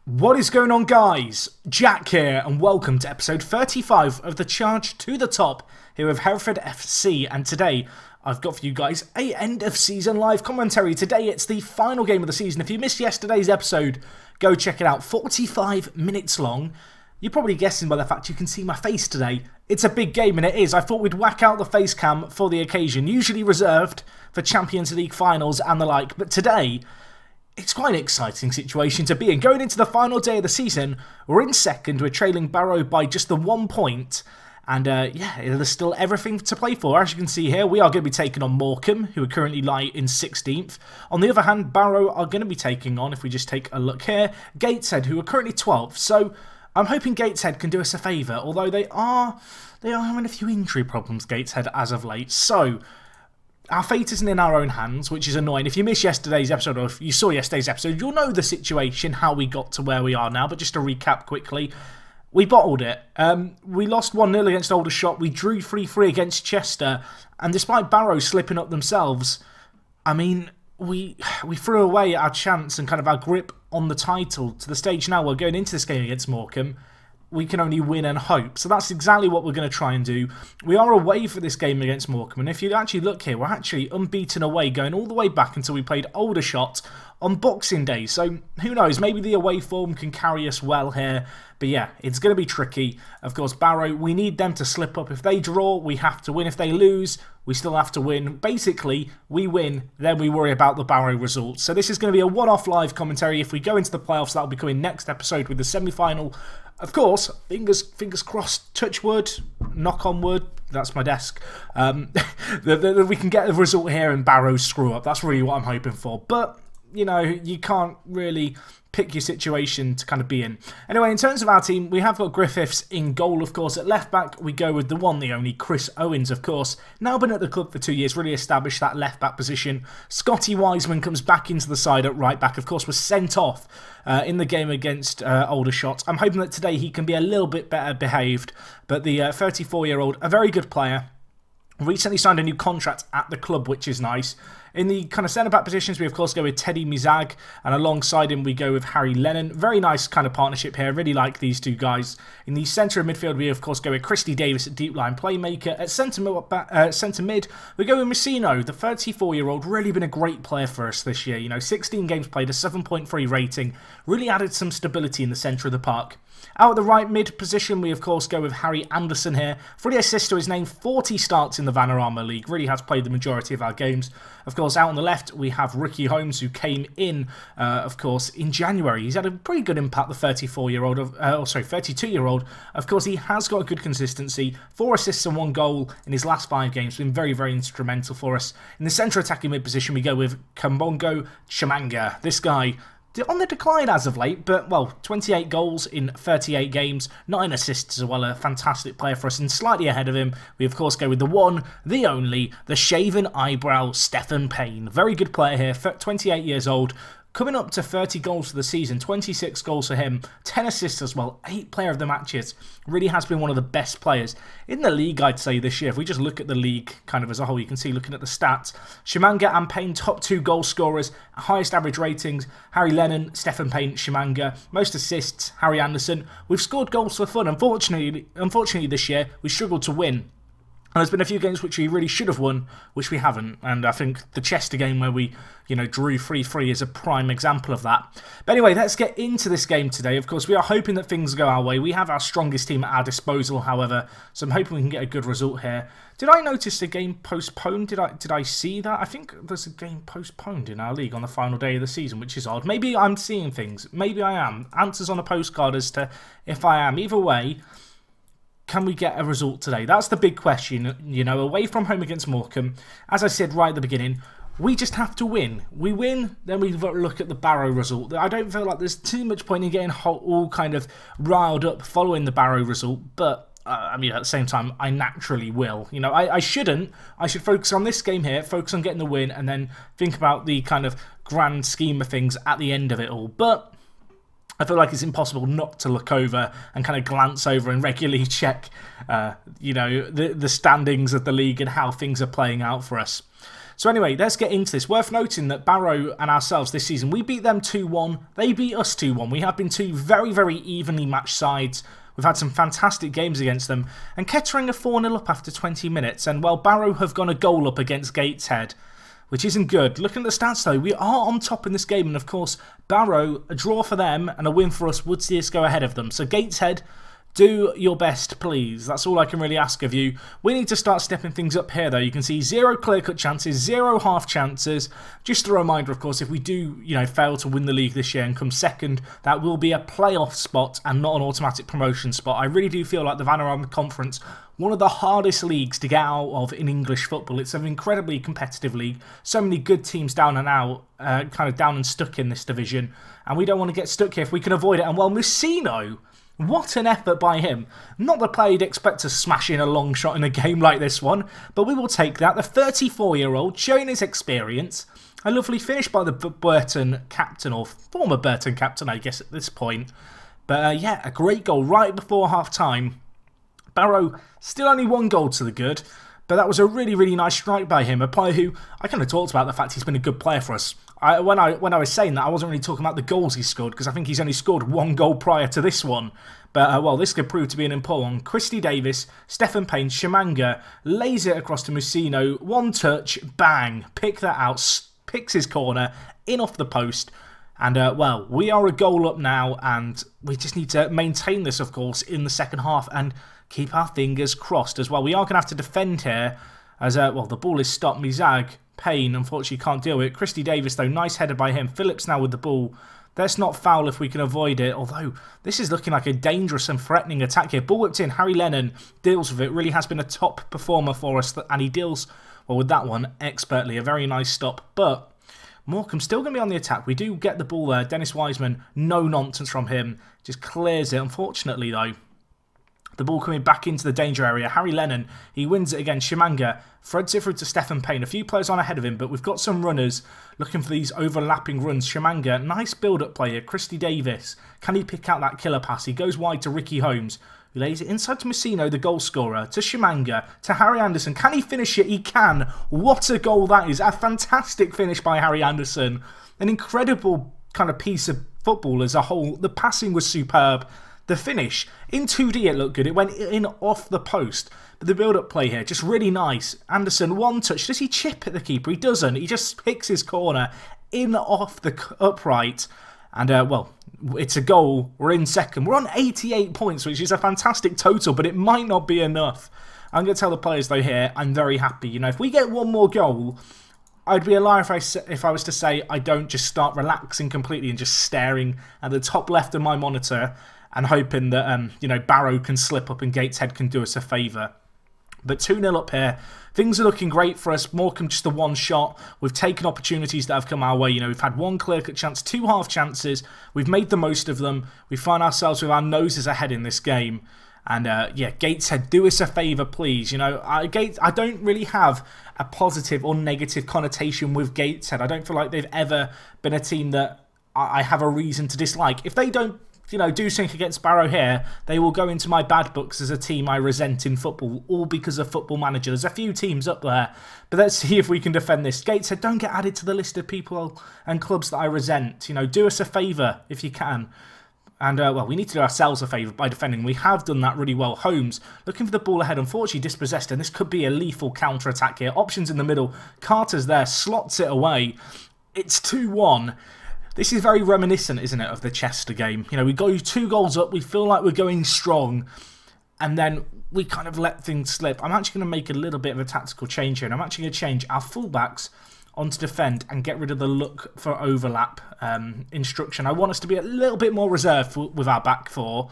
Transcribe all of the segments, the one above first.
What is going on, guys? Jack here, and welcome to episode 35 of the Charge to the Top here with Hereford FC. And today, I've got for you guys a end of season live commentary. Today, it's the final game of the season. If you missed yesterday's episode, go check it out. 45 minutes long. You're probably guessing by the fact you can see my face today. It's a big game, and it is. I thought we'd whack out the face cam for the occasion, usually reserved for Champions League finals and the like. But today, it's quite an exciting situation to be in. Going into the final day of the season, we're in second. We're trailing Barrow by just the 1 point. And yeah, there's still everything to play for. As you can see here, we are going to be taking on Morecambe, who are currently lie in 16th. On the other hand, Barrow are going to be taking on, if we just take a look here, Gateshead, who are currently 12th. So I'm hoping Gateshead can do us a favour, although they are having a few injury problems, Gateshead, as of late. So our fate isn't in our own hands, which is annoying. If you missed yesterday's episode, or if you saw yesterday's episode, you'll know the situation, how we got to where we are now. But just to recap quickly, we bottled it. We lost 1-0 against Aldershot. We drew 3-3 against Chester. And despite Barrow slipping up themselves, I mean, we threw away our chance and kind of our grip on the title to the stage now we're going into this game against Morecambe. We can only win and hope. So that's exactly what we're going to try and do. We are away for this game against Morecambe. And if you actually look here, we're actually unbeaten away, going all the way back until we played Aldershot on Boxing Day. So who knows, maybe the away form can carry us well here. But yeah, it's going to be tricky. Of course, Barrow, we need them to slip up. If they draw, we have to win. If they lose, we still have to win. Basically, we win, then we worry about the Barrow results. So this is going to be a one-off live commentary. If we go into the playoffs, that'll be coming next episode with the semi-final. Of course, fingers crossed, touch wood, knock on wood, that's my desk. We can get the result here and Barrow screw up. That's really what I'm hoping for. But, you know, you can't really pick your situation to kind of be in. Anyway, in terms of our team, we have got Griffiths in goal, of course. At left back, we go with the one, the only, Chris Owens, of course. Now been at the club for 2 years, really established that left back position. Scotty Wiseman comes back into the side at right back, of course, was sent off in the game against Aldershot. I'm hoping that today he can be a little bit better behaved, but the 34-year-old, a very good player, recently signed a new contract at the club, which is nice. In the kind of centre-back positions, we of course go with Teddy Mizag, and alongside him we go with Harry Lennon. Very nice kind of partnership here. I really like these two guys. In the centre of midfield, we of course go with Christy Davis at deep line playmaker. At centre mid, we go with Messino, the 34-year-old. Really been a great player for us this year. You know, 16 games played, a 7.3 rating. Really added some stability in the centre of the park. Out at the right mid position, we of course go with Harry Anderson here. 3 assists to his name, 40 starts in the Vanarama League. Really has played the majority of our games. Of course, out on the left, we have Ricky Holmes, who came in, of course, in January. He's had a pretty good impact, the 32-year-old. Of course, he has got a good consistency. 4 assists and 1 goal in his last 5 games. Been very, very instrumental for us. In the centre attacking mid position, we go with Kambongo Chimanga. This guy on the decline as of late, but, well, 28 goals in 38 games, 9 assists as well, a fantastic player for us, and slightly ahead of him, we of course go with the one, the only, the shaven eyebrow Stephen Payne. Very good player here, 28 years old, coming up to 30 goals for the season, 26 goals for him, 10 assists as well, 8 player of the matches. Really has been one of the best players in the league, I'd say, this year. If we just look at the league kind of as a whole, you can see, looking at the stats, Chimanga and Payne, top 2 goal scorers, highest average ratings, Harry Lennon, Stephen Payne, Chimanga, most assists, Harry Anderson. We've scored goals for fun. Unfortunately this year, we struggled to win. And there's been a few games which we really should have won, which we haven't. And I think the Chester game where we, you know, drew 3-3 is a prime example of that. But anyway, let's get into this game today. Of course, we are hoping that things go our way. We have our strongest team at our disposal, however, so I'm hoping we can get a good result here. Did I notice the game postponed? Did I see that? I think there's a game postponed in our league on the final day of the season, which is odd. Maybe I'm seeing things. Maybe I am. Answers on a postcard as to if I am. Either way, can we get a result today? That's the big question, you know, away from home against Morecambe. As I said right at the beginning, we just have to win. We win, then we look at the Barrow result. I don't feel like there's too much point in getting all kind of riled up following the Barrow result, but I mean, at the same time, I naturally will. You know, I shouldn't. I should focus on this game here, focus on getting the win, and then think about the kind of grand scheme of things at the end of it all. But I feel like it's impossible not to look over and kind of glance over and regularly check, you know, the standings of the league and how things are playing out for us. So anyway, let's get into this. Worth noting that Barrow and ourselves this season, we beat them 2-1. They beat us 2-1. We have been two very, very evenly matched sides. We've had some fantastic games against them. And Kettering are 4-0 up after 20 minutes. And while Barrow have gone a goal up against Gateshead, which isn't good. Looking at the stats though, we are on top in this game. And of course, Barrow, a draw for them and a win for us would see us go ahead of them. So Gateshead, do your best, please. That's all I can really ask of you. We need to start stepping things up here, though. You can see 0 clear-cut chances, 0 half chances. Just a reminder, of course, if we do, fail to win the league this year and come second, that will be a playoff spot and not an automatic promotion spot. I really do feel like the Vanarama Conference, one of the hardest leagues to get out of in English football. It's an incredibly competitive league. So many good teams down and out, kind of down and stuck in this division. And we don't want to get stuck here if we can avoid it. And well, Musino, what an effort by him. Not the player you'd expect to smash in a long shot in a game like this one, but we will take that. The 34-year-old showing his experience. A lovely finish by the Burton captain, or former Burton captain, I guess, at this point. But yeah, a great goal right before half-time. Barrow still only 1 goal to the good, but that was a really, really nice strike by him. A player who, I kind of talked about the fact he's been a good player for us. When I was saying that, I wasn't really talking about the goals he scored, because I think he's only scored 1 goal prior to this one. But, well, this could prove to be an important one. Christy Davis, Stephen Payne, Shimanga, lays it across to Musino. 1 touch, bang, pick that out, picks his corner, in off the post. And, well, we are a goal up now, and we just need to maintain this, of course, in the second half, and keep our fingers crossed as well. We are going to have to defend here, as, well, the ball is stopped. Mizag, Payne, unfortunately, can't deal with it. Christy Davis, though, nice header by him. Phillips now with the ball. Let's not foul if we can avoid it, although this is looking like a dangerous and threatening attack here. Ball whipped in, Harry Lennon deals with it, really has been a top performer for us, and he deals, well, with that one expertly. A very nice stop, but Morecambe still going to be on the attack. We do get the ball there. Dennis Wiseman, no nonsense from him, just clears it. Unfortunately, though, the ball coming back into the danger area. Harry Lennon, he wins it again. Shimanga threads it through to Stephen Payne. A few players on ahead of him, but we've got some runners looking for these overlapping runs. Shimanga, nice build-up player. Christy Davis, can he pick out that killer pass? He goes wide to Ricky Holmes, who lays it inside to Musino, the goal scorer, to Shimanga, to Harry Anderson. Can he finish it? He can. What a goal that is. A fantastic finish by Harry Anderson. An incredible kind of piece of football as a whole. The passing was superb. The finish, in 2D it looked good, it went in off the post, but the build-up play here, just really nice. Anderson, 1 touch, does he chip at the keeper? He doesn't, he just picks his corner in off the upright, and well, it's a goal, we're in second. We're on 88 points, which is a fantastic total, but it might not be enough. I'm going to tell the players though here, I'm very happy. If we get 1 more goal, I'd be a liar if I was to say I don't just start relaxing completely and just staring at the top left of my monitor and hoping that, Barrow can slip up and Gateshead can do us a favour. But 2-0 up here. Things are looking great for us. Morecambe just the 1 shot. We've taken opportunities that have come our way. We've had 1 clear-cut chance, 2 half chances. We've made the most of them. We find ourselves with our noses ahead in this game. And, yeah, Gateshead, do us a favour, please. I don't really have a positive or negative connotation with Gateshead. I don't feel like they've ever been a team that I have a reason to dislike. If they don't do something against Barrow here, they will go into my bad books as a team I resent in football, all because of Football Manager. There's a few teams up there, but let's see if we can defend this. Gateshead, don't get added to the list of people and clubs that I resent. Do us a favour if you can. And, well, we need to do ourselves a favour by defending. We have done that really well. Holmes, looking for the ball ahead, unfortunately dispossessed, and this could be a lethal counter-attack here. Options in the middle. Carter's there, slots it away. It's 2-1. This is very reminiscent, isn't it, of the Chester game. We go 2 goals up, we feel like we're going strong, and then we kind of let things slip. I'm actually going to make a little bit of a tactical change here, and I'm actually going to change our fullbacks onto defend and get rid of the look for overlap instruction. I want us to be a little bit more reserved with our back 4.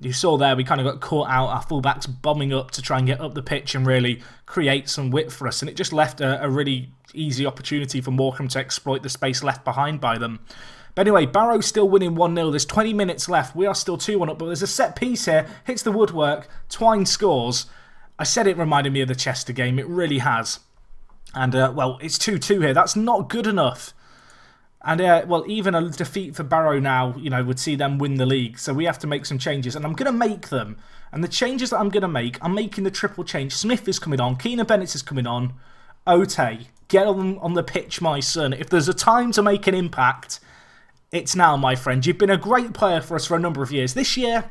You saw there, we kind of got caught out, our fullbacks bombing up to try and get up the pitch and really create some width for us, and it just left a really easy opportunity for Morecambe to exploit the space left behind by them. But anyway, Barrow's still winning 1-0. There's 20 minutes left. We are still 2-1 up, but there's a set piece here. Hits the woodwork. Twine scores. I said it reminded me of the Chester game. It really has. And, well, it's 2-2 here. That's not good enough. And, well, even a defeat for Barrow now, would see them win the league. So we have to make some changes, and I'm going to make them. And the changes that I'm going to make, I'm making the triple change. Smith is coming on. Keenan Bennett is coming on. Ote, get on the pitch, my son. If there's a time to make an impact, it's now, my friend. You've been a great player for us for a number of years. This year,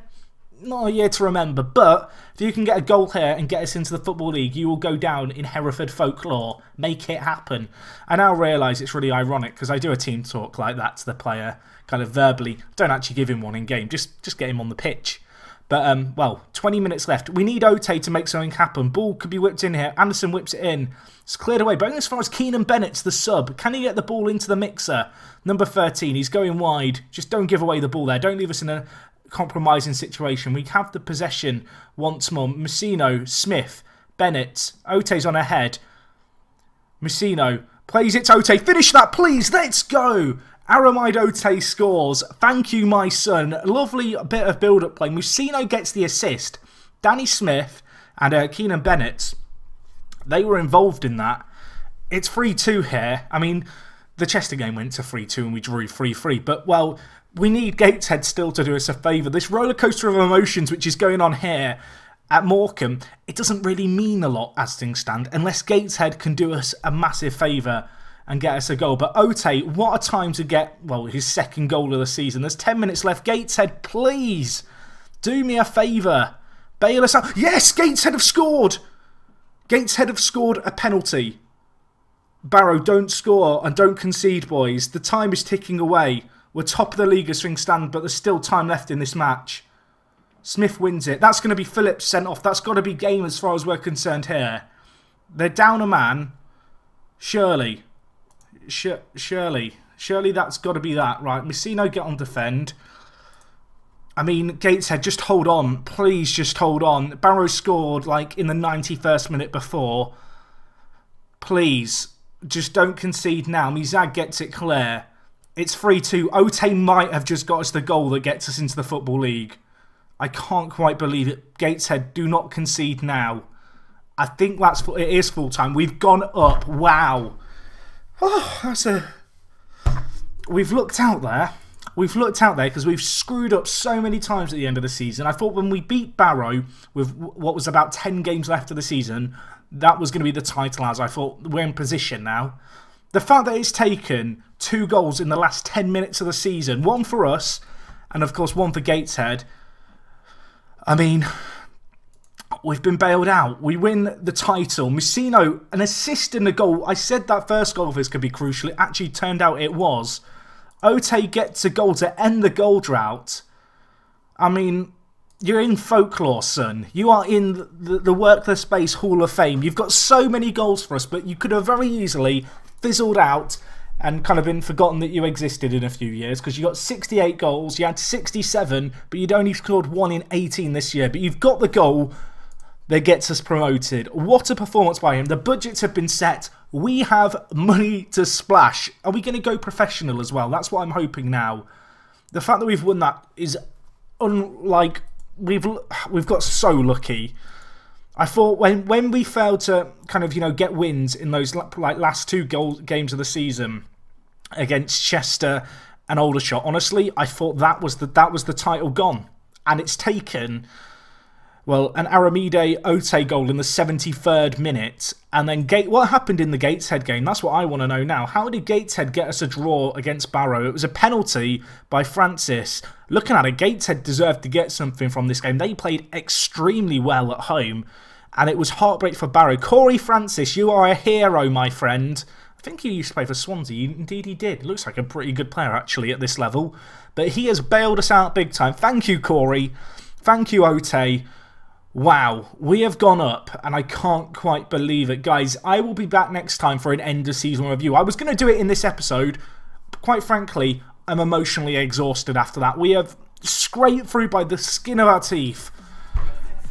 not a year to remember, but if you can get a goal here and get us into the Football League, you will go down in Hereford folklore. Make it happen. I now realise it's really ironic because I do a team talk like that to the player, kind of verbally. Don't actually give him one in game, just get him on the pitch. But, well, 20 minutes left. We need Ote to make something happen. Ball could be whipped in here. Anderson whips it in. It's cleared away. But as far as Keenan Bennett's the sub. Can he get the ball into the mixer? Number 13, he's going wide. Just don't give away the ball there. Don't leave us in a compromising situation. We have the possession once more. Messino, Smith, Bennett. Ote's on ahead. Messino plays it to Ote. Finish that, please. Let's go. Aramide Ote scores. Thank you, my son. Lovely bit of build-up play. Messino gets the assist. Danny Smith and Keenan Bennett, they were involved in that. It's 3-2 here. I mean, the Chester game went to 3-2 and we drew 3-3. But, well, we need Gateshead still to do us a favour. This roller coaster of emotions which is going on here at Morecambe, it doesn't really mean a lot as things stand unless Gateshead can do us a massive favour and get us a goal. But Ote, what a time to get, well, his second goal of the season. There's 10 minutes left. Gateshead, please, do me a favour. Bail us out. Yes, Gateshead have scored. Gateshead have scored a penalty. Barrow, don't score and don't concede, boys. The time is ticking away. We're top of the league as things stand, but there's still time left in this match. Smith wins it. That's going to be Phillips sent off. That's got to be game as far as we're concerned here. They're down a man. Surely, that's got to be that, right? Messino, get on defend. I mean, Gateshead, just hold on. Please just hold on. Barrow scored like in the 91st minute before. Please, just don't concede now. Mizag gets it clear. It's 3-2. Ote might have just got us the goal that gets us into the Football League. I can't quite believe it. Gateshead, do not concede now. I think it is full time. We've gone up. Wow. Oh, we've looked out there. We've looked out there because we've screwed up so many times at the end of the season. I thought when we beat Barrow with what was about 10 games left of the season, that was going to be the title as I thought we're in position now. The fact that it's taken 2 goals in the last 10 minutes of the season, one for us and of course one for Gateshead. I mean, we've been bailed out. We win the title. Messino, an assist in the goal. I said that first goal of his could be crucial. It actually turned out it was. Ote gets a goal to end the goal drought. I mean, you're in folklore, son. You are in the Workless Space Hall of Fame. You've got so many goals for us, but you could have very easily fizzled out and kind of been forgotten that you existed in a few years because you got 68 goals. You had 67, but you'd only scored 1 in 18 this year. But you've got the goal that gets us promoted. What a performance by him. The budgets have been set. We have money to splash. Are we going to go professional as well? That's what I'm hoping now. The fact that we've won that is unlike... We've got so lucky. I thought when we failed to kind of, you know, get wins in those like last 2 games of the season against Chester and Aldershot, honestly, I thought that was the title gone. And it's taken... Well, an Aramide Ote goal in the 73rd minute. And then what happened in the Gateshead game? That's what I want to know now. How did Gateshead get us a draw against Barrow? It was a penalty by Francis. Looking at it, Gateshead deserved to get something from this game. They played extremely well at home. And it was heartbreak for Barrow. Corey Francis, you are a hero, my friend. I think he used to play for Swansea. Indeed he did. Looks like a pretty good player, actually, at this level. But he has bailed us out big time. Thank you, Corey. Thank you, Ote. Wow, we have gone up, and I can't quite believe it. Guys, I will be back next time for an end-of-season review. I was going to do it in this episode. Quite frankly, I'm emotionally exhausted after that. We have scraped through by the skin of our teeth.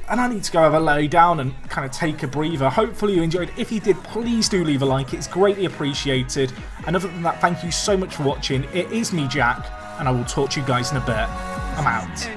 And I need to go have a lay down and kind of take a breather. Hopefully you enjoyed. If you did, please do leave a like. It's greatly appreciated. And other than that, thank you so much for watching. It is me, Jack, and I will talk to you guys in a bit. I'm out.